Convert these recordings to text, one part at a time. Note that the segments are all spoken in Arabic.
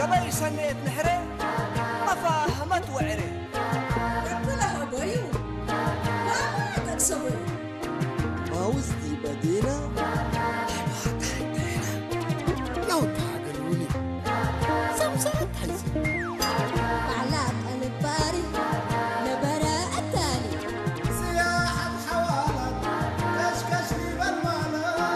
قبل سنة نحري ما فاهمت وعري قبلها بيو ما تكسبوا ما وزدي بدينا ما تحدينا لو تحقروني سمسات حزين علات الباري لبراء التالي سياحة حوالات كشكش لي بالمالات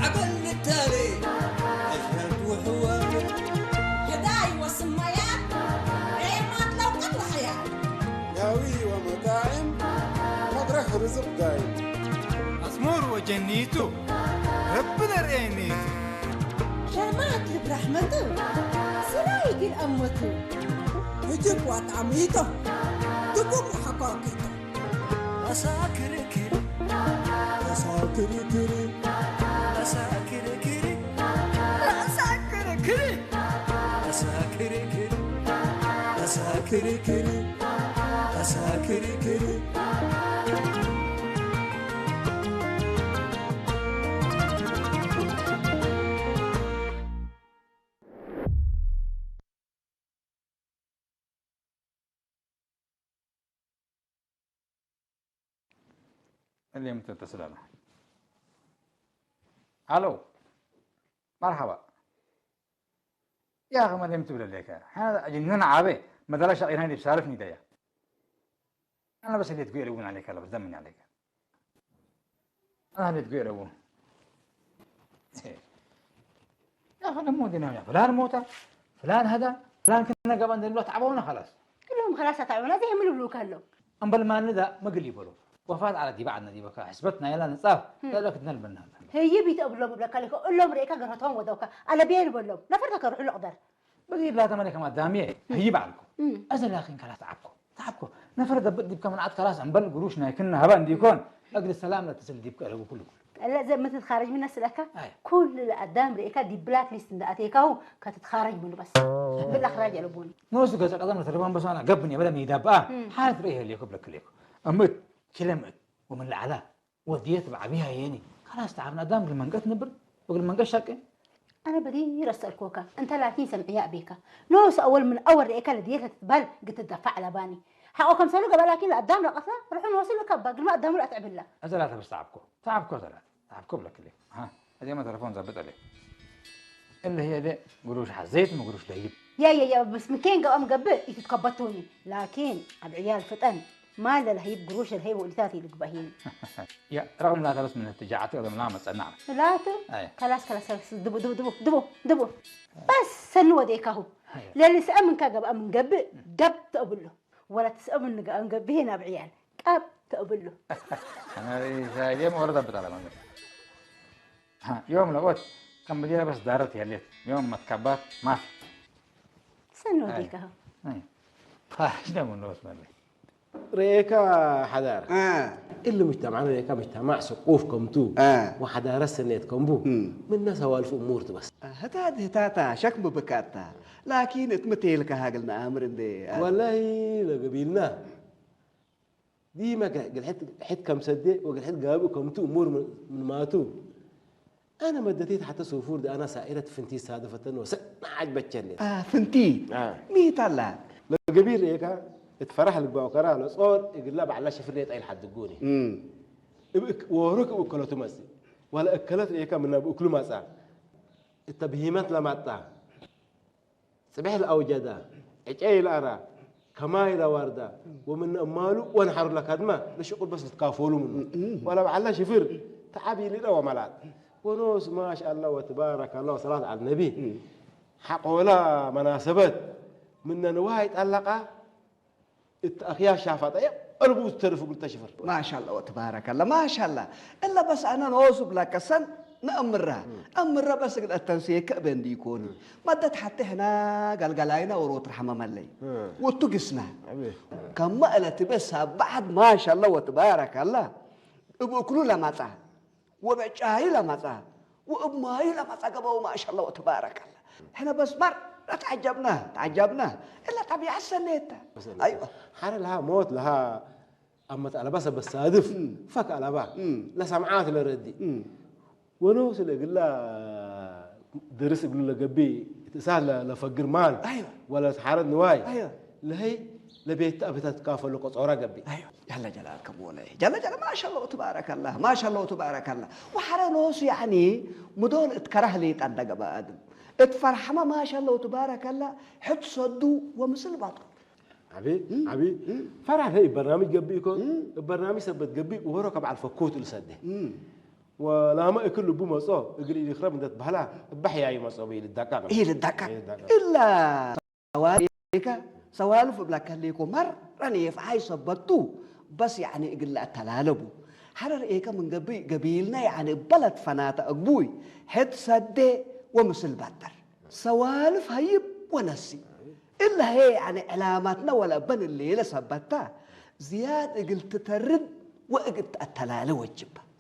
عقل التالي أجهد وحوالي هداي والسمايات عيمات لو قبل حياة ناوي ومطاعم مطرح رزق دايم أسمور وجنيتو ربنا رأينيتو شامات برحمته سرايق الأمته هجب وطعميته دقوم وحقاقيته أساكر كري أساكر كري أساكر كري أساكر كري أساكر كري أساكر كري أساكر كري اللي متصل له. الو مرحبا يا اخي ما نمت ولا ليك انا جنون عابي ما دلا شغل هاني بسالفني دايا انا بس اللي تقول يقولون عليك الله بزمني عليك انا اللي تقول يقولون يا اخي انا مو دينا فلان موته فلان هذا فلان كنا قبل نقول تعبونا خلاص كلهم خلاص تعبنا زي هم اللي كلهم أمبل ما ندى ما قل يبلو وفات على دي بعدنا دي بكا حسبتنا يلا نصاف لا لك نلبنا هي بيت أبلهم بلا كلك أقولهم ريكا قرطهم ودوكا على بيل بلهم نفرتك روح الأقدر بدي لا تملك ما دامية هي بعدكم أزل يا أخي كلا تعبكم نفرد بدي بكم من عاد خلاص أمبل قروشنا كنا هبان ديكون أقل السلام لا تسل دي بكا له كله لا زي ما تتخارج من السلكة كل اللي قدام ريكا دي بلاك ليست دقاتيكا هو كتتخارج منه بس بالإخراج على بوني نوس قصة قدام التليفون بس أنا قبني بلا ميداب حالة ريه اللي يكب لك ليكو أمت كلمت ومن العلا وديت بعبيها يعني خلاص تعبنا دام المنقت نبر وقل المنقت شاكي أنا بدي رسل كوكا أنت لكن سمعيا بيكا نوس أول من أول ريكا اللي ديتها تتبال قلت تدفع على باني حقكم سنة قبل لكن قدام لقطة روحوا نوصل لكبا قل ما قدامه لا أتعب الله أزلاتها بس تعبكم تعبكم لك ليه ها هذه ما تليفون زبط عليه اللي هي دي قروش حزيت ما قروش لهيب يا بس مكين قام قبل يتكبتوني لكن العيال فتن ما له هيب قروش الهيب والثاتي اللي قبهين يا رغم لا بس من اتجاهاتي ولا ملامس نعم لا خلاص دبو بس سنوا ديك اهو للي سأل من كقب من قبل تقبل له ولا تسأل من قبل هنا بعيال قب تقبل له انا اليوم ورد بتاع ها يوم لقيت كم بدي بس دارت يا ليت يوم ما تكبات ما في سنوا ديك اهو ايش ده من نوس مالي ريكا حدارة اللي مجتمعنا ريكا مجتمع سقوف كمتو وحدارة سنيت كمبو من ناس هوالف أمور بس هتاتا شك بكاتا لكن اتمتيلك هاقلنا أمر دي والله لقبيلنا دي ما قل حد كم سدي وقل حد قابو كمتو أمور من ماتو أنا مدتيت حتى سوفور دي أنا سائرة فنتي صادفة وسنا عجبتشني فنتي ميت الله لقبيل ريكا اتفرح لك بوكرا لو صور يقول لا بعلا شفريت اي حد تقولي وروك وكلته مسي ولا اكلت ايكا من باكلوا مسا التبهيمات لما طا صبح الاوجدا اجي الارا كمايلة واردة ومن أماله ونحر لك هدمة ليش يقول بس تكافلوا منه ولا بعلا شفر تعبي لنا وملات ونوس ما شاء الله وتبارك الله صلاة على النبي حقولا مناسبات من نواهي تألقة الأخيار شافت أربوز تعرفوا قلت شفر ما شاء الله وتبارك الله ما شاء الله إلا بس أنا نوصب لك سن نأمرها أمرها بس قد التنسيق بين ديكوني ما دت حتى هنا قلقلاينا وروت رحمة ملي وتقسنا كم قالت بس بعد ما شاء الله وتبارك الله بأكلوا لما تعال وبعشاي لما تعال وأبماي لما تعال ما شاء الله وتبارك الله إحنا بس تعجبنا إلا طبيعة السنة أيوة حار لها موت لها أما على بس بالصادف فك على بها لا سمعات لا ردي ونوصل يقول لا درس يقول له قبي تسهل لفقر مال أيوة ولا تحارد نواي أيوة لهي لبيت أبي تتكافل لك صورة قبي أيوة جل جلالك مولاي جل ما شاء الله تبارك الله ما شاء الله تبارك الله وحار نوص يعني مدون اتكره لي تندق بآدم اتفرحما ما شاء الله تبارك الله حط صدو ومثل بطل عبي فرح هي برنامج قبي يكون البرنامج سبت قبي وهو ركب على الفكوت اللي سده ولا ما يكل بو مصو يقول لي يخرب من بحلا بحيا اي مصوبي للدكاك ايه للدكاك الا سوالف بلاك ليكو مر راني في حي سبتو بس يعني يقول لا تلالبو حرر ايه من قبيلنا يعني بلد فناتا اقبوي حد سده ومثل بطل سوالف هيب ونسي إلا هي يعني علاماتنا ولا بن الليلة سبتها زياد قلت ترد وقلت التلالة وجبها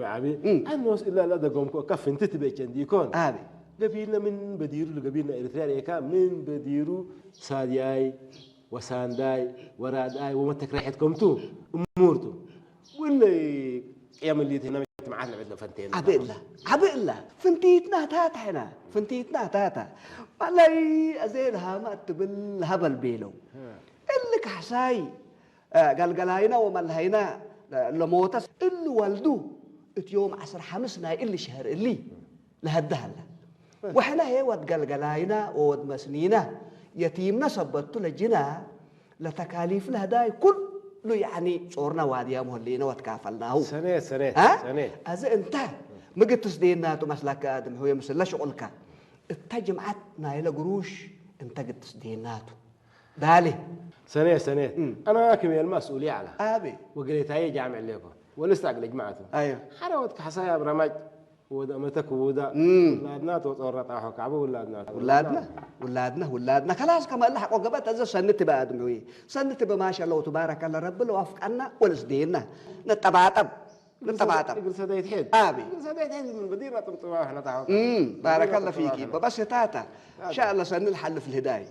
عبي الناس إلا لا دقوم كف انت تبي كنديكون عبي قبيلنا من بديرو لقبيلنا إريتريا كا من بديرو سادياي وسانداي وراداي وما تكرهتكم تو أمورتو ولا يعمل لي هنا معاه لعبنا فنتين عبي الله فنتيتنا تاتا هنا فنتيتنا تاتا مالي أزيلها ما تبل هبل بيلو اللي كحساي قلقلاينا وملهينا لموتس اللي والدو يوم 15 اللي شهر اللي لهدها له وحنا هي ود قلقلاينا وود مسنينا يتيمنا سبتو لجنا لتكاليف لهداي كل لو يعني صورنا واديا مهلينا وتكافلناه سنة أز أنت ما قلت تسدينا تمسلك آدم هو مسلا شغلك التجمعت نايل قروش أنت قلت تسديناتو بالي سنة أنا كمية المسؤولية على أبي وقلت هاي جامع لكم ولسه أقل جماعته أيوه حروتك حسايا برمج ودا متك ودا ولادنا توصل طاحوا كعبه ولادنا خلاص كما الله حق وقبت هذا سنة بقى آدمي سنة بقى ما شاء الله تبارك الله رب الله وفق عنا ولسدينا نتبعتب يقول سديت حيد أبي يقول سديت حيد من بدينا تمطوا احنا تعاون بارك الله فيكي بس تاتا إن شاء الله سن الحل في الهداية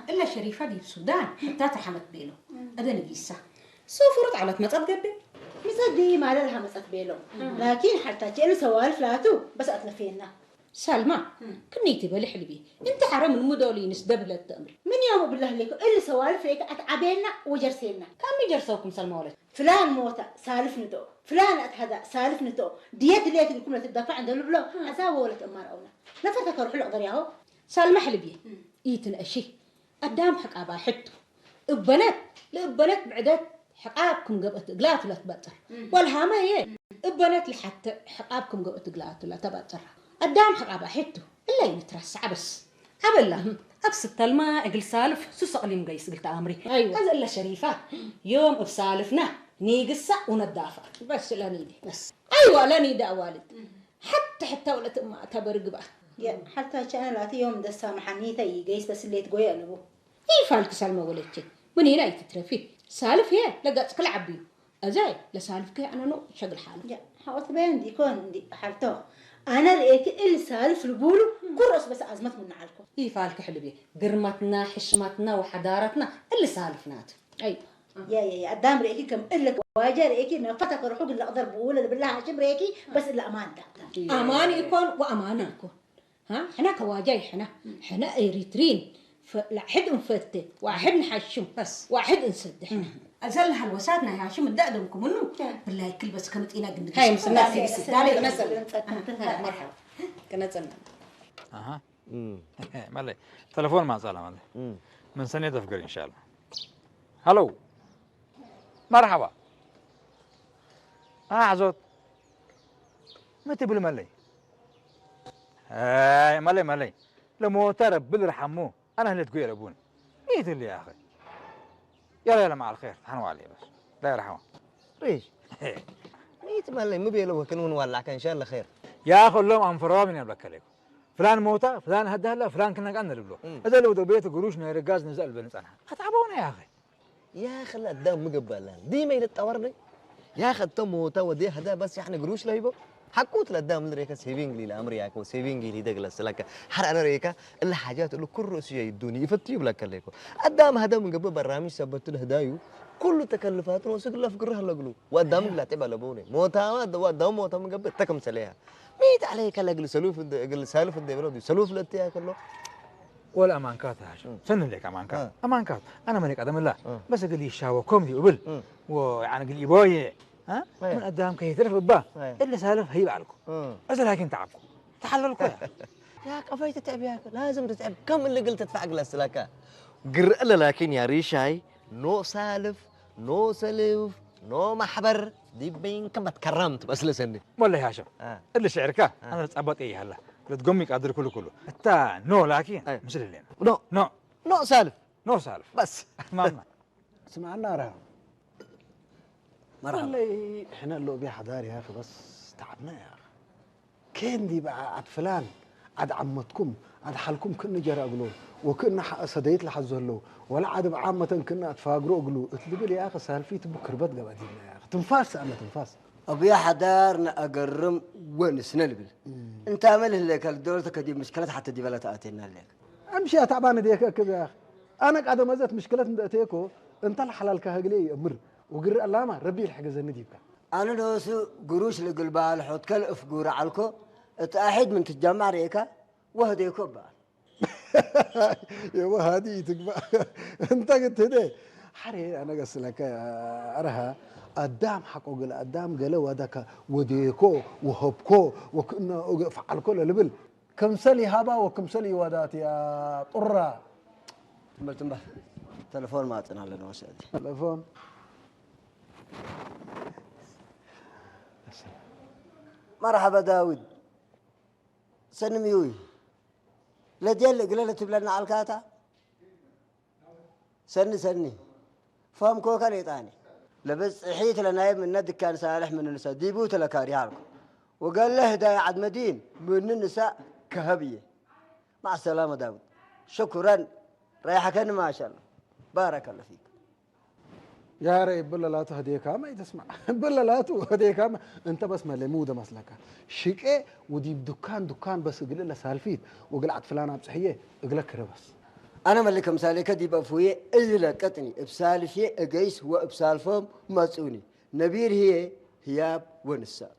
إلا شريفة دي السودان تاتا حمد بيلو أدنى جيسة سوفرت على مصاب قبل مصدي ما لها مصاب بيلو لكن حتى تجينا سوالف لاتو بس أتلفينا سلمى كنيتي بالحلبي انت حرام المدولين سدبل التمر من يوم بالله لكم اللي سوالف ليك اتعبينا وجرسينا كم يجرسوكم سلمى ولد فلان موتى سالف نتو فلان اتهدى سالف نتو ديت ليك لكم تدفع عند البلو اساوى ولد امار اونا نفتك روح العذر ياهو سلمى حلبي ايتن اشي قدام حق ابا حتو البنات البنات بعدت حقابكم قبت قلات لا تبطر والهامه هي البنات لحتى حقابكم قبت قلات لا تبطر قدام حقابا حتو الا يترس عبس عبله اقصد الماء اقل سالف سسقلي مقيس قلت امري ايوه هذا الا شريفه يوم بسالفنا نيقص وندافع بس لا نيدي بس ايوه لا نيدي والد حتى ولا ما تبرق بقى يا حتى كان لا يوم ده سامحني يقيس بس اللي تقوي انا بو اي فالك سلمى ولدتي من هنا يتترفي سالف هي لقيت كل عبي ازاي لا سالف كي انا نو شغل حالي يا حاولت بين دي كون دي حالته أنا رأيت اللي سالف البولو كرس بس أزمت من عالكم. إيه فالك حلبي قرمتنا حشمتنا وحضارتنا اللي سالفنات. أي. يا قدام رأيكي كم إلك واجه رأيكي نفتك روحك اللي أقدر بقول اللي بالله عشان رأيكي بس اللي أمان ده. أمان يكون وأمان يكون. ها إحنا كواجه إحنا إريترين فلا حد نفتة واحد نحشم بس واحد نسد إحنا أزل هالوساتنا يا شو متدقدمكم منو بالله كل بس كنت إنا قلنا هاي مسنا في تعالي نزل مرحبا كنزل اها مالي تلفون ما زال مالي من سنة تفكر ان شاء الله. هلو مرحبا عزوت متى بقول مالي هاي مالي لما ترب بالرحمو انا اللي تقول ابوني ايه اللي يا اخي يلا مع الخير تحنوا علي بس لا يرحمه ريش ميت مالي مو بيلو كنون ولع كان ان شاء الله خير يا اخي لهم انفروا من يبلك عليكم فلان موتا فلان هدا هلا فلان كنا قلنا له هذا لو بيت قروشنا رجاز نزل بنصنها اتعبونا يا اخي يا اخي قدام مقبلان ديما يتطورني يا اخي تم موتا ودي هدا بس احنا قروش ليبو حكوت لقدام ريكا سيفينج لي الامريكا وسيفينج لي دغلس لك حر انا ريكا الا حاجات له كل شيء يدوني يفتيب لك عليكم قدام هدا من قبل برامج سبت له هدايو كل تكلفات وسق له فقرها لقلو وقدام لا تبع لبوني موتا قدام موتا من قبل تكم سليها ميت عليك لقل سلوف قل سالف الدبلود سلوف لتيا كله ولا امانكات هاشم سن لك امانكات امانكات انا ملك ادم الله بس قال لي شاو كومدي وبل ويعني قال لي بوي ها من قدام كي يترف با الا سالف هي بعلكم اجل لكن تعبكم تحللكم يا قفاي تتعب ياك لازم تتعب كم اللي قلت تدفع قلس لك قر لكن يا ريشاي نو سالف نو سلف نو محبر دي بين كم تكرمت بس لسني والله هاشم اللي شعرك انا تصبط ايه هلا تقومي قادر كله التا نو لكن مش اللي نو سالف بس ماما سمعنا راه مرحبا والله احنا اللي بيه حضاري يا اخي بس تعبنا يا اخي كان دي بقى عد فلان عد عمتكم عد حالكم كنا جرى اقلو وكنا صديت لحزولو ولا عاد بعامة كنا اتفاقروا اقلو اتلقى يا اخي سالفيت بكربت قبدينا يا اخي تنفاس انا تنفاس ابي حدارنا اقرم ونسنا البل انت عامل لك دولتك دي مشكله حتى دي بلا تاتينا لك امشي تعبان ديك كذا يا اخي انا قاعد مزت مشكله ندتيكو انت الحلال كهقلي امر وقر اللامه ربي الحق زنديبك انا دوسو قروش لقلبال حوت كلف قورا علكو اتاحد من تتجمع ريكا وهديكو بال يا وهادي تقبع انت قلت هدي حري انا قص لك ارها قدام حقو قال قدام قالوا هذاك وديكو وهبكو وكنا فعل كل لبل كم سلي هبا وكم سلي ودات يا طرة تنبه تلفون ما اعطينا لنا وسادي تلفون مرحبا داود سنميوي لا ديال قلنا تبلنا على الكاتا سني فهم كوكا ليطاني لبس حيت لنايب من ندك كان صالح من النساء ديبوت لكاري هالكم وقال له هدايا عد مدين من النساء كهبيه مع السلامه داود شكرا رايحك ما شاء الله بارك الله فيك يا ريب بالله لا تهديك ما تسمع بالله لا تهديك انت بس ملموده مسلكه شيكه ودي دكان بس قل له سالفيت وقلعت فلانه بصحيه اقلك بس انا ملك مسالكه دي بفويه ازلقتني بسالفي اقيس وبسالفهم مسؤوني نبير هي هياب ونسات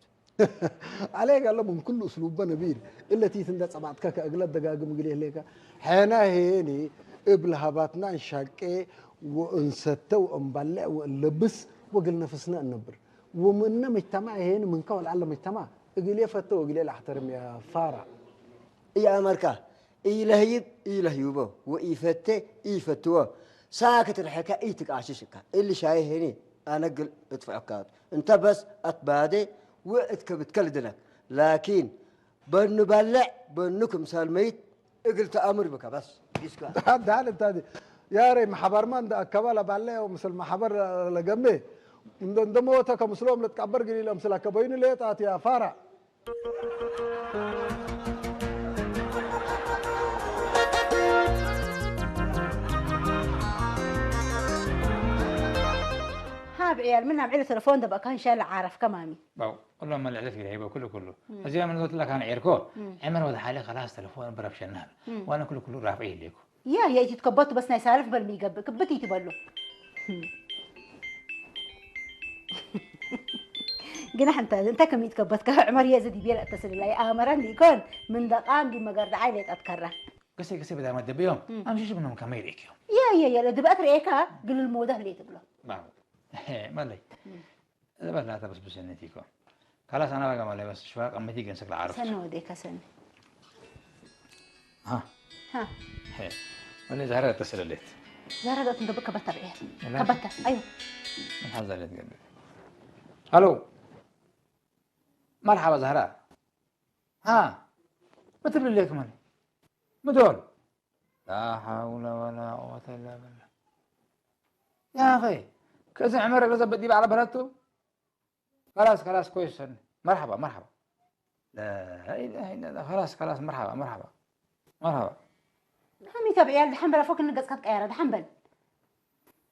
عليك الله من كل اسلوب نبير الا تي تندص بعدك اقلت دقاق مقليه ليك حنا هيني ابلهباتنا نشاقي وانستو انبلع ونلبس وقل نفسنا نبر ومن مجتمع هين من كول على مجتمع اقلي فتو اقلي احترم يا فارع يا امريكا إلهيوبو وإيفتة إيفتوه ساكت الحكاية إيتك عشيشك اللي شاي هني أنا قل ادفع كات أنت بس أتبادي واتكبتكلدنك لكن بنبلع بنكم سالميت قلت أمر بك بس هذا انت يا ري محبر من ده كباله بالله ومثل محبر لجنبي دموتك مسلم لتكبر قليل مثل كبين ليه تاتي يا فارع بعيال منها بعيل تلفون ده بقى كان شايل عارف كمامي باو والله ما اللي عرفت هيبه كله زي ما قلت لك انا عيركو عمر وضح حالي خلاص تلفون برفشنها وانا كله رافعيه ليكم يا تتكبطوا بس نايسالف بالمي كبتي تبلو جناح انت كم يتكبت عمر يا زدي بيلا اتصل لي امرني يكون من دقام دي مقرد عائله اتكره قسي بدل ما تدبيهم امشي منهم كميريك يا دبات ريكا قل الموده اللي تبلو باو هي مالي هذا بس لا بس نتيكو خلاص انا بقى مالي بس شويه اما تيجي نسكل عارف سنة وديك سنة ها ها هي وانا زهره اتصل ليت زهرة دوت انت بك بطل ايه لا. كبتة ايوه من حظ ليت قلبي الو مرحبا زهراء ها ما تبلي ليك من مدول لا حول ولا قوة الا بالله يا اخي كذا عمرك لازم بدي على بلدته خلاص كويس مرحبا لا اله الا الله خلاص مرحبا همي تبعيال دحين بلا فوق النقص كانت قيارة دحين بل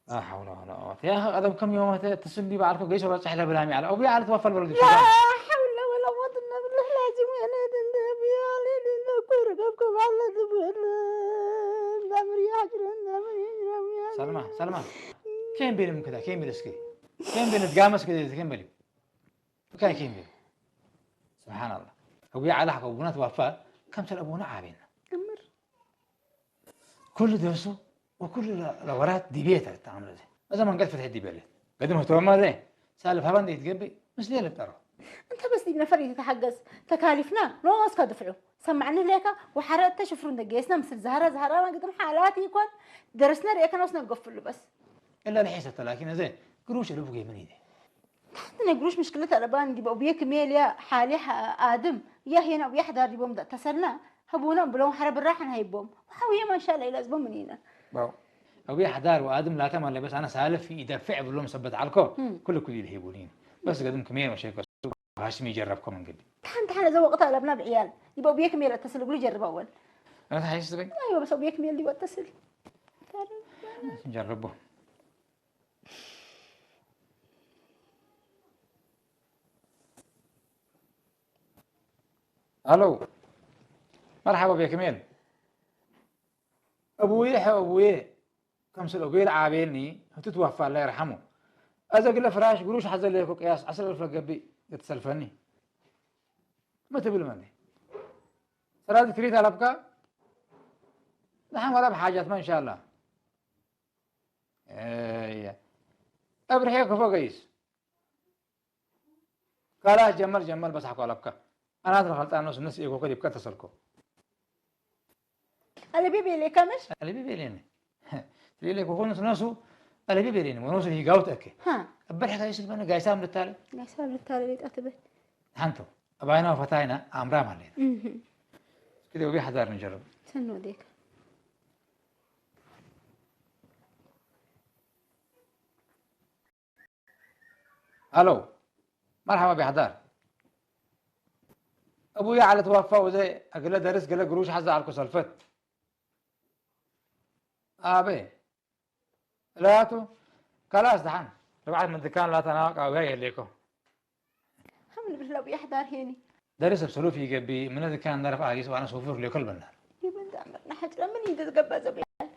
لا حول ولا قوة يا اخي هذا كم يوم اتصل بي بعرفه قيش ولا صحيح بلامي على او على توفى البلد لا حول ولا قوة الا بالله لازم انا دندبي علي كوركم على سلمى كين بينهم كذا كين بينسكي كين بينتقامس كذا كين بينهم وكان كين بينهم سبحان الله أبويا على حق أبونا توفى كم سنة أبونا عابين كل درسه وكل الورات دي بيته تعمل زي إذا ما قد فتح دي بيته قدمه توما ذي سالف هبان دي تجيبي مش ليه اللي بتعرف انت بس تبنا فريق تحجز تكاليفنا ناقص كدفعوا سمعنا ليك وحرقت شفرون دقيسنا مثل زهرة ما قدم حالاتي يكون درسنا ريك ناقصنا نقفل له بس إلا الحيسة لكن زين قروش اللي بقي مني دي احنا قروش مشكلتها لبان دي بقى كميل يا حالي آدم يا هنا ويا حدا ريبهم ده تسرنا هبونا بلون حرب الراحن هيبهم وحاوية ما شاء الله يلازمهم منينا باو أبويا حدار وآدم لا تمر بس أنا سالف في يدفع بلون مثبت علىكم كل يلهبونين بس قدم كمية وشيء هاشمي يجربكم من قبل امتحان زوقتها لابناء بعيال يبقى بيك ميل اتصل يقول جرب اول انا تحيس تبي ايوه بس بيك ميل دي اتصل نجربه الو مرحبا بيا كميل ابوي كم سنه ابوي عابيني هتتوفى الله يرحمه ازق له فراش قروش حزل لكم قياس 10,000 قبي يتسلفني ما تبي مني سراد كريت على بكا نحن ولا بحاجات ما ان شاء الله ايه ابرحيك فوق قيس خلاص جمل بس حكوا على بكا انا دخلت انا نص يقول كده بكا تصلكوا اللي بيبي لي كمش اللي بيبي ليني تقول لك وكون نصو اللي بيبي ليني ونص هي قاوتك ها ابرحك ايش البنا قايسام للتالي قايسام للتالي بيت اتبه حنتو أباينا وفتاينا أمرام علينا كده وبي حذر نجرب سنو ديك ألو مرحبا بحذر أبويا على توفى وزي أقول درس قال قروش حزة على الكسلفت أبي لا تو خلاص دحين لو بعد من الدكان لا تناقع وجاي ليكو حمل بالله بيحضر هيني درس بسلوف يجبي من الدكان نعرف أجلس وأنا سوفر لكل بنار يبن دامرنا حجر من يتقبل زبيان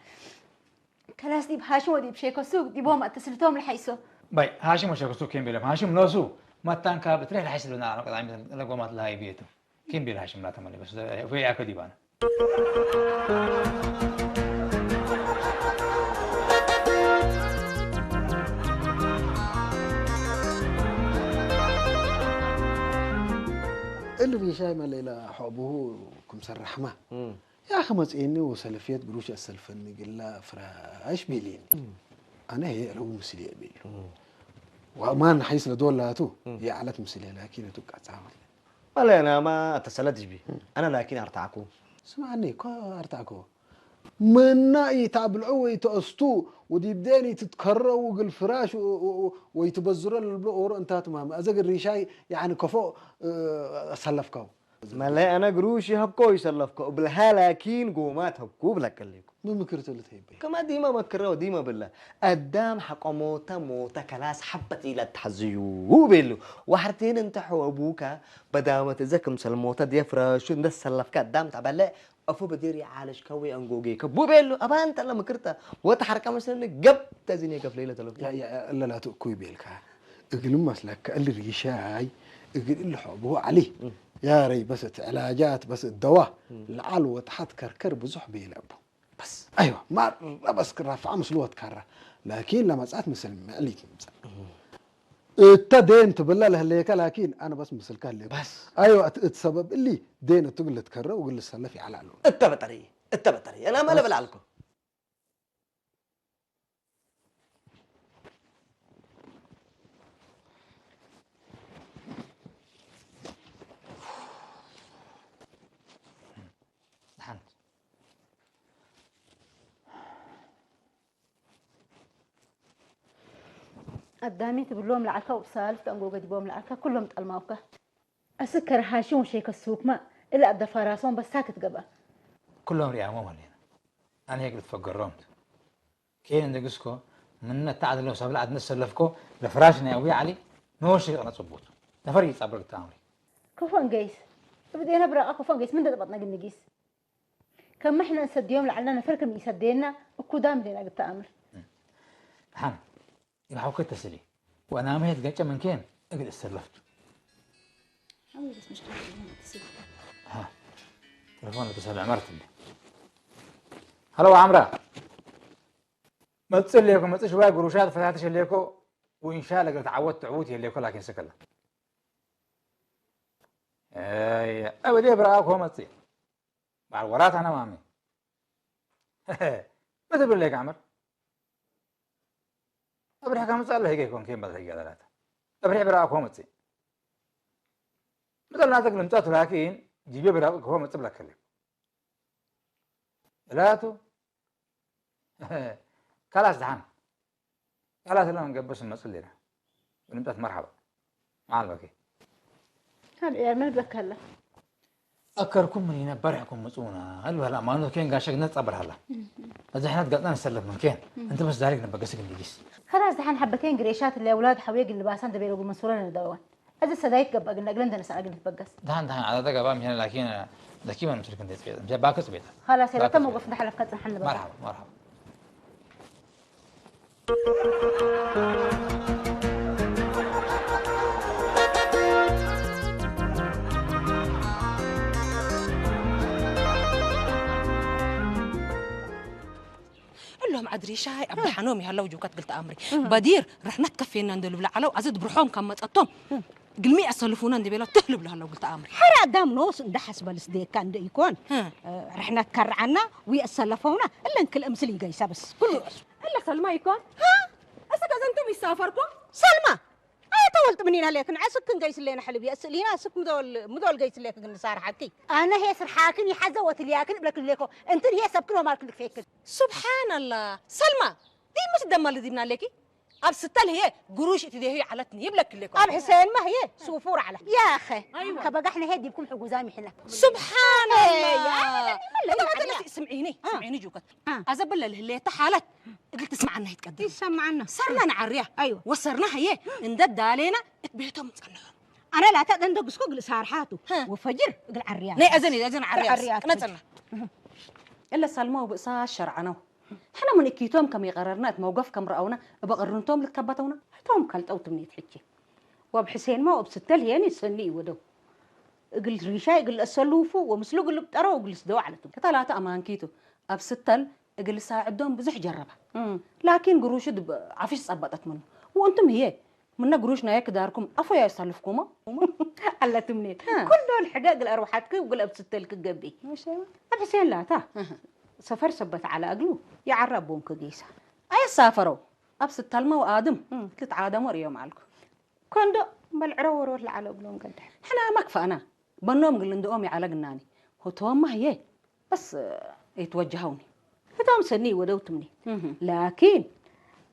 كلاس دي بهاشم ودي بشيكو سوق دي بوم اتصلتهم لحيسو باي هاشم وشيكو سوق كيم بيلم هاشم نوسو ما تانكا بتريح لحيس لنا أنا قاعد عم لقومات لهاي بيته كيم بيل هاشم لا تملي بس في أكدي بان اللي بيشاي ما ليلى حبه كم سرحمه يا اخي مصيني وسلفيات قروش السلفني قلا فراش بيليني انا هي لو مسلي بيلي وما نحيس لدولاتو هي علت مسلي لكن توقع تعامل ولا انا ما اتصلتش بيه انا لكن ارتعكو اسمعني كو ارتعكو منا يتابلعوا ويتقسطوا ودي بداني تتكرروا الفراش ويتبزروا البلور انتهت مهمة ازق الريشاي يعني كفو سلفكو ما لا انا قروشي هبكو يسلفكو بالهلاكين قومات هبكو بلك لكم مو مكرت اللي تهيبي كما ديما مكروا ديما بالله قدام حق موتا كلاس حبت الى تحزيو بيلو وحرتين انتحوا ابوكا بدامه تزكم سلموتا دي فراش ده سلفك قدام تبع أفو بديري عالش كوي أنجوجي كبو بيلو أبا أنت لما كرتا وتحركة مثلا جب تزيني كفليلة تلو يا لا تأكوي بيلك اقل مسلك اللي ريشاي اقل اللي حبه عليه يا ري بس علاجات بس الدواء العلوة تحت كركر بزح بيلعبوا بس أيوة ما بس كرافع مسلوة كرة لكن لما ساعات مثل مالي التدين تبلا له ليك لكن انا بس مثل كان لي بس ايوه السبب اللي دين تقول تكرر وقول السلفي على علو التبطري انا ما لبل عليكم قدامي تقول لهم لعلكا وبسالف تنقو قد بهم لعلكا كلهم تقلماوكا أسكر هاشون شيك السوق ما إلا أبدا فراسون بس ساكت قبا كلهم ريعموا هلين أنا هيك بتفكرونت كين عندك اسكو من التعدل لو سبلا عد نسلفكو لفراشنا يا علي نوشي أنا صبوت نفري صبرك تعمري كفون قيس بدينا برا كفون قيس من دبطنا قلنا قيس كم إحنا نسد يوم لعلنا نفركم يسدينا وكودام لنا قلت أمر حن يبقى حوكي تسلي وأنا ما هيتقجع من كين أقل استلفت بس مش عارفة ها تلفون اتصل عمرت لي هلو عمرة ما تصل ليكم ما تشوي قروشات فتحتش ليكو وإن شاء الله قلت عودت عودي ليكو لكن سكلا اي أبدي براك هو ما تصير مع الورات أنا مامي ما تقول لك عمر أبرح كم سؤال هيك يكون كم بدل هيك ثلاثة أبرح براك هو ما تصير مثل ما تقول أنت لكن جيبي براك هو ما تصير لك كلام ثلاثة خلاص دحين خلاص لا نقبس المسؤول لنا ونبدأ مرحبا مع الباقي هل يا من بك هلا أكركم من هنا برحكم مسؤونا هل هلا ما أنه كين قاشق نتصبر هلا إذا إحنا تقطنا نسلف من كين أنت بس دارك نبقى قاسق نجيس خلاص دحين حبتين قريشات اللي أولاد حويق اللي باسان تبي يقول مسؤولين الدوان هذا سدايت قبل قلنا قلنا نسأل قلنا تبقى دحين على ذا قبام هنا لكن ذكي ما نمسك نديت فيه مش باكس بيته خلاص إذا تم وقف دحين لفكت نحن بقى مرحبا مرحبا لهم عدري شاي أبدا حنومي هلا وجوكات قلت أمري بدير رح نتكفينا ندلو بلا علو أزيد بروحهم كم متقطم قلمي أسلفونا ندي بلا تهلب لها لو قلت أمري حرا دام نوس ده حسب السديك كان يكون رح نتكر عنا ويأسلفونا إلا نكل أمثلي جايسة بس كله إلا سلمى يكون ها أسك أنتم يسافركم سلمى أي طولت منين عليك عسك كن جايس اللي حلبي أسألينا أسك مدول جايس اللي كن صار حكي أنا هي سر حاكني حزوت اللي ياكل بلك ليكو أنت هي سبكنا مالك لك فيك سبحان الله سلمى دي مش دم اللي دينا عليكي أبستل هي قروش تدي هي علتني يبلك ليكو أب حسين ما هي سوفور على يا أخي أيوة كبقى إحنا هدي بكم حقوق زامي حنا سبحان الله لا سمعيني سمعيني جوكت أزبل اللي تحالت قلت تسمع عنها يتقدم يسمع عنها صرنا نعريها أيوة وصرناها هي اندد علينا بيتهم مصنعهم أنا لا تقدر ندق سكوك لسارحاته وفجر قل عريان ني أذن عريان نتنا إلا سلمى وبقصاش شرعناه حنا من اكيتهم كم يقررنا موقف كم رأونا بقرنتهم لكبتونا توم كلت أو تمني تحكي وبحسين ما وبستل يعني سني ودو قل ريشاي قل السلوفو ومسلو قل بترى وقل سدو على توم كثلاثة أمان كيتو أبستل قل ساعدهم بزح جربها لكن قروش عفيش صبطت منه وأنتم هي منا قروشنا ياك داركم أفو يا يسلفكم الله تمنين كل دول حقاق الأروحاتك وقل أبستلك الجبي بحسين لا تا سفر سبت على أقلو يعربون كديسة أي سافروا أبس التلمة وآدم قلت عادم وريوم عليكم كندو بالعرو ورور على أقلون قد حنا ما كفانا بنوم قل ندومي على قناني هو توم ما هي بس يتوجهوني فتوم سني ودوتمني لكن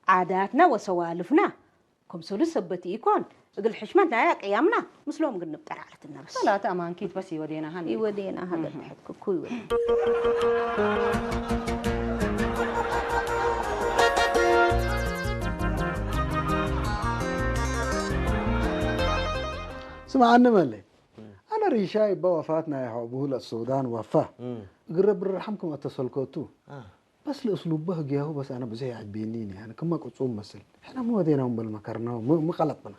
عاداتنا وسوالفنا كم سولو سبتي يكون قل حشمتنا يا قيامنا مسلوم قل نبتر على النفس ثلاثة أمان كيت بس يودينا هني يودينا هذا بحكي كوي اسمع عنا مالي أنا ريشاي بوفاتنا يا حبوه السودان وفاه قرب رحمكم اتصلكوتو بس الأسلوب به جاهو بس أنا بزي عجبينيني أنا كم قصوم مثل إحنا مو وديناهم بالمكرنا مو غلطنا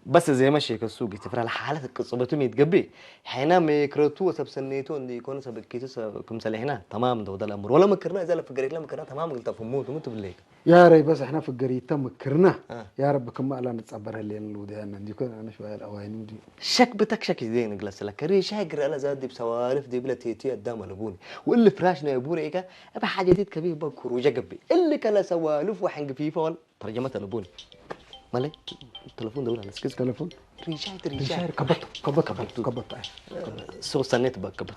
بس زي ما شيك السوق تفرح الحالة قصبتهم يتقبي حين ما يكرتوا سبسنيتو اللي يكون سبكيتو كم هنا تمام ده الأمر ولا مكرنا إذا فكرت لا مكرنا تمام قلت فموت ومت بالليل يا ري بس احنا في القرية مكرنا يا رب كم لا نتصبر اللي الودي أنا دي كنا أنا شوية الأواني دي شك بتك شك زين جلس لك ريش هاجر على زاد بسوالف دي بلا تيتي قدام لبوني واللي فراشنا يبوري إيكا أبى حاجة دي كبير بكر وجقبي اللي كلا سوالف وحنق فيه فول ترجمة لبوني مالي التلفون ده ولا نسكت تلفون ريشاي كبط سو سنت كبط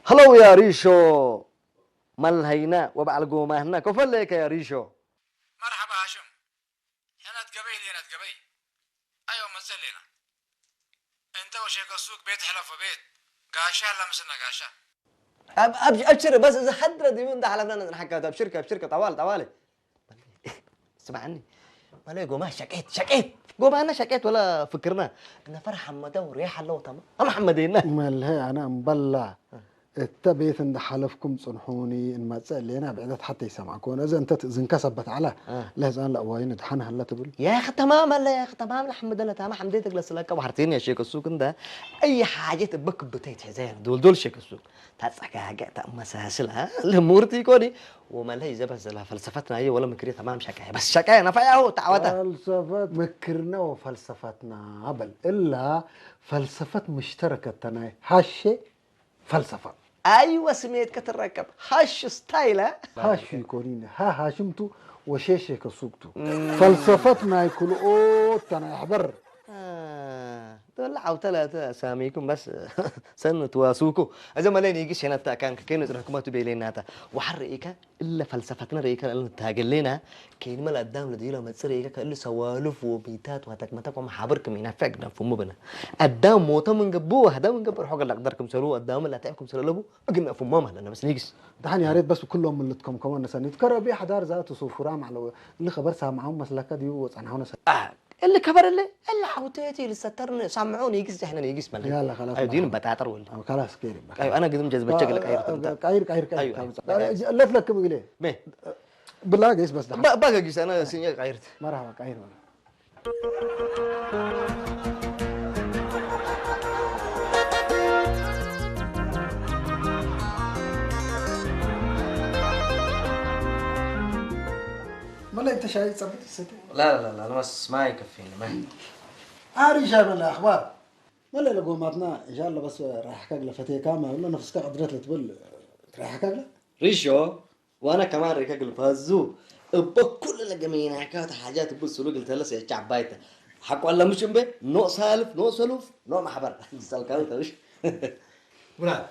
هلو يا ريشو مال هينا وبعل قوما هنا كفل لك يا ريشو مرحبا هاشم هنا تقبيل ايوه مسلينا انت وشيك السوق بيت حلف بيت قاشا لا مسنا قاشا ابشر بس اذا حدنا دي من ده حلفنا نحكي ابشرك طوالي اسمع عني مالي قوما شكيت قوما انا شكيت ولا فكرنا ان فرح محمد وريح الله تمام محمدين مالها انا مبلع التبيت ان حلفكم صنحوني ان ما تسالينا بعدت حتى يسمعكم اذا انت انكسبت على لازم لا وين دحن هلا تقول يا اخي تمام هلا يا اخي تمام الحمد لله تمام حمديتك لسلاك وحرتيني يا شيخ السوق ده اي حاجه تبك بتيت حزين دول شيخ السوق تسعك حاجه مساسلها الامور كوني وما لهي زي بس فلسفتنا هي ولا مكري تمام شكايه بس شكايه نفع اهو تعوتها فلسفه مكرنا وفلسفتنا قبل الا فلسفه مشتركه تناي هالشيء فلسفه ايوه سميت كتركب هاش ستايله هاش يكونين هاشمتو وشيشك سوقتو فلسفتنا يكون تنا يحبر طلعوا ثلاثة أساميكم بس سنة واسوكو إذا ما لين يجيش هنا كان كأنه تركموا تبيلينا هذا وحريكا إلا فلسفتنا ريكا اللي تاجلنا كين ما القدام لديلا ما تصير ريكا اللي سوالف وبيتات وهتكمتك ومحابركم هنا فقنا فمو بنا قدام موتا من جبوه هذا من جبر حاجة اللي أقدركم سلوه قدام اللي هتعبكم سلوه قلنا فمامه لأن بس نيجي دحين يا ريت بس كلهم من لتكم كمان نسني تكرر بيه حدار ذاته صفورام على اللي خبرتها معهم مسلكة دي وصنعونا اللي كبر اللي حوتيتي اللي سترني سامعوني يجلس احنا يجلس مالك يلا خلاص ايوه دين بتعتر ولا خلاص كيري ايوه انا قدم جذبت شكلك عير ايوه لف لك بقول ايه مين بالله قيس بس بقى قيس انا سنيك عيرت مرحبا عير ملا انت شاي تصبت الستة لا انا بس ما يكفيني ما عاري شايف الاخبار ولا لقوماتنا ان شاء الله بس راح كاقله فتيه كامه ولا نفسك قدرت تبل راح كاقله ريشو وانا كمان ريكا قلب هزو بكل الجميع حكايات حاجات بص له قلت له سي شعبايته حق ولا مش به نو سالف نو سلوف نو محبر سالكال ترش ولاد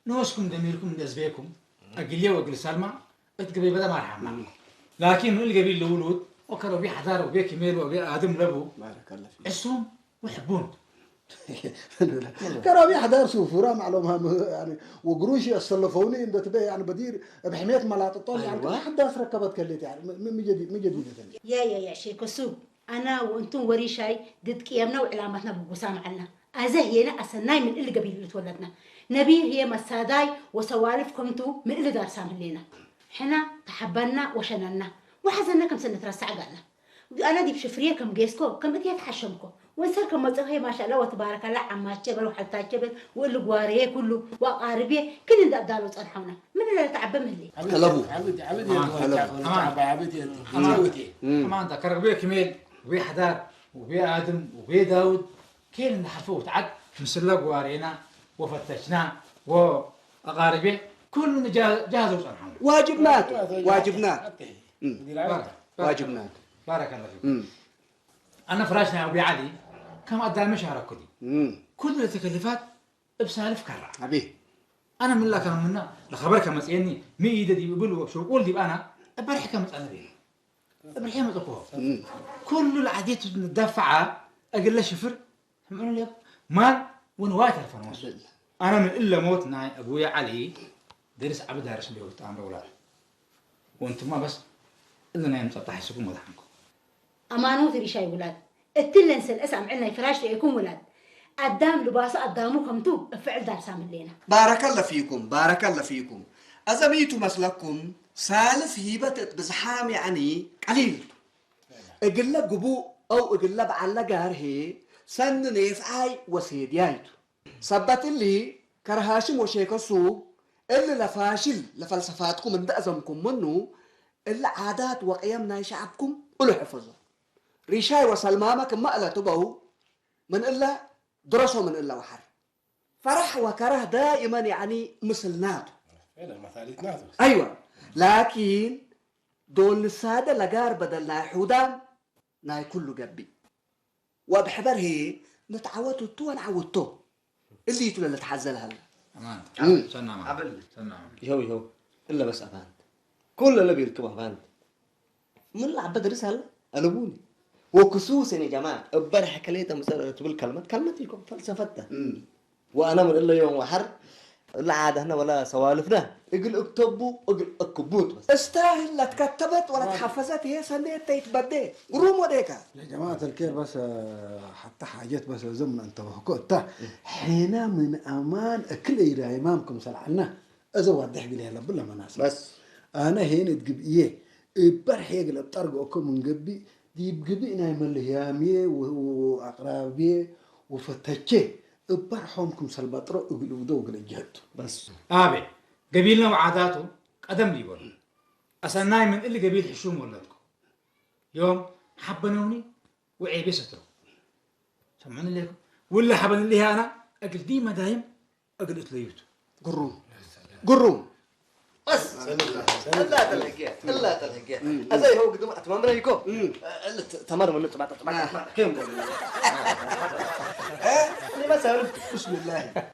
نوسكم دميركم دزبيكم اقليه واقل سلمى اتقبي بدا مرحبا لكن من القبيل الولود وكانوا بيه حضاره وبيه كميل وبيه ادم لبو بارك الله فيك عصهم ويحبون كانوا بيه حضار سوفورا معلومها يعني وقروشي يصلفوني ان تبي يعني بدير بحمايه ملاط الطول يعني كل حد ركبت كليت يعني من جديد يا شيخ السوق انا وانتم وري شاي ضد قيامنا وعلامتنا بوسام عنا ازهينا اسناي من اللي قبيل اللي تولدنا نبيل هي مساداي وسوالفكم انتم من اللي دار سامح لنا حنا تحبنا وشننا وحزننا كم سنه راسع قالنا انا دي بشفريه كم جيسكو كم بدي اتحشمكم ونسر كم مصغي ما شاء الله وتبارك الله عما جبل وحتى جبل واللي قواريه كله وقاربيه كل اللي ابدالو صرحونا من اللي تعبى مهلي حلبو عبدي امان ذكر بيه كميل وبيه حدار وبيه ادم وبيه داود كيل نحفوه تعد مسلا قوارينا وفتشنا وقاربيه كلنا جاهزوا صرحونا واجبناك بارك الله فيك أنا فراشنا أبي علي كم أدى المشهر كذي كل التكلفات بسالف كرة أبي أنا من الله كم منا لخبرك مسئني ميدة دي بيقولوا شو قول دي أنا أبرح كم مسألة دي أبرح كم تقوه كل العاديات ندفعها أقول له شفر هم لي مال ونوايت الفرنس أنا من إلا موت ناي أبويا علي درس عبد دارس بيوت عم بولاد وأنتم ما بس إلا نايم سطح يسكون مدحنكم أمانو تري شاي ولاد التلنس الأسم عنا فراش يكون ولاد قدام لباسه قدامكم تو فعل دار سامن لنا بارك الله فيكم أزميتوا مسلكم سالف هيبة بزحام يعني قليل اقل لك قبو أو أقلب على جاره سن نيفعي وسيد يايتو سبت اللي كرهاشم وشيك السوق اللي لفاشل لفلسفاتكم من دأزمكم منه اللي عادات وقيمنا شعبكم قلوا حفظوا ريشاي وسلمامك ما ألا تبعوا من إلا درسوا من إلا وحر فرح وكره دائما يعني مثل ناتو فعلا مثاليت ناتو أيوة لكن دول السادة لقار بدل ناي حودام ناي كله قبي وبحبر هي نتعودوا تو نعودتو اللي يتولى اللي تحزل هلا أمان سنة أمان قبل سنة أمان يهو إلا بس أفانت كل اللي بيركبوا أفانت من اللي عم بدرس هلا قلبوني وخصوصا يا جماعة امبارح كليتها مسألة بالكلمة كلمتكم فلسفتها وأنا من إلا يوم وحر لا عادة هنا ولا سوالفنا اقل اكتبوا اقل اكبوت بس استاهل لا تكتبت ولا تحفزت هي سنة تيتبدي قروم وديكا يا جماعة الخير بس حتى حاجات بس زمن أنت وحكوت حين من أمان أكل إلى إمامكم سلعنا إذا وضح لي هلا بلا مناسبة بس أنا هنا تجيب إيه برح يقلب طرقكم من قبي دي بقبينا يمليامي وأقرابي وفتشي برحومكم سلبطرو اقلب دوق الجهد بس آبي قبيلنا وعاداته قدم لي بقول أصلا من اللي قبيل حشوم ولدكم يوم حبنوني وعيبي سترو سمعنا لكم ولا حبن لي أنا أقل ديما دايم أقل إتليوتو قروم بس لا تلحقيها لا تلحقيها أزاي هو قدوم أتمنى رأيكم تمر من طبعا كم اللي ما سألت بسم الله